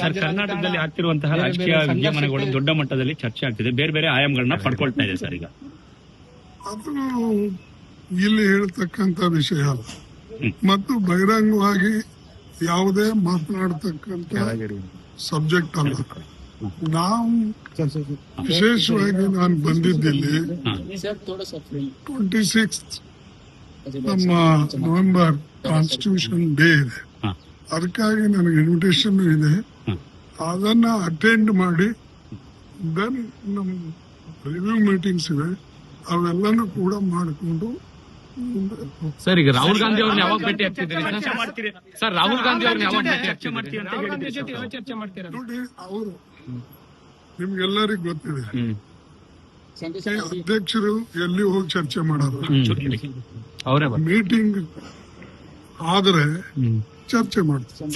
Sir, ಕರ್ನಾಟಕದಲ್ಲಿ ಆಗ್ತಿರುವಂತಹ ರಾಜಕೀಯ ವಿದ್ಯಮಾನಗಳು ದೊಡ್ಡ ಮಟ್ಟದಲ್ಲಿ ಚರ್ಚೆ ಆಗ್ತಿದೆ, ಬೇರೆ ಬೇರೆ ಆಯಾಮಗಳನ್ನ ಪಡ್ಕೊಳ್ತಾ ಇದೆ ಸರ್. ಈಗ ಅದು ಇಲ್ಲಿ ಹೇಳ್ತಕ್ಕಂತ ವಿಷಯ ಅಲ್ಲ ಮತ್ತು ಬಹಿರಂಗವಾಗಿ ಯಾವುದೇ ಮಾತನಾಡತಕ್ಕಂತ ಸಬ್ಜೆಕ್ಟ್ ಅಲ್ಲ. ನಾವು ವಿಶೇಷವಾಗಿ ನಾನು ಬಂದಿದ್ದಿಲ್ಲಿ 26 ನಮ್ಮ ನವೆಂಬರ್ ಕಾನ್ಸ್ಟಿಟ್ಯೂಷನ್ ಡೇ ಇದೆ, ಅದಕ್ಕಾಗಿ ನನಗೆ ಇನ್ವಿಟೇಷನ್ ಇದೆ. ಅದನ್ನ ಅಟೆಂಡ್ ಮಾಡಿ ದೆನ್ ನಮ್ಮ ರಿವ್ಯೂ ಮೀಟಿಂಗ್ಸ್ ಇವೆ, ಅವೆಲ್ಲನೂ ಕೂಡ ಮಾಡಿಕೊಂಡು. ಸರ್, ಈಗ ರಾಹುಲ್ ಗಾಂಧಿ ಅವ್ರನ್ನ ಯಾವಾಗ ಭೇಟಿ ಆಗ್ತಿದ್ದೀರಿ ಸರ್? ರಾಹುಲ್ ಗಾಂಧಿ ಅವ್ರನ್ನ ಯಾವಾಗ ಭೇಟಿ ಆಗ್ತಿದ್ದೀರಿ? ನೋಡಿ, ಅವರು ನಿಮ್ಗೆಲ್ಲರಿಗೂ ಗೊತ್ತಿದೆ, ಅಧ್ಯಕ್ಷರು ಎಲ್ಲಿ ಹೋಗಿ ಚರ್ಚೆ ಮಾಡೋದು, ಮೀಟಿಂಗ್ ಆದ್ರೆ ಚರ್ಚೆ ಮಾಡ್ತಾರೆ.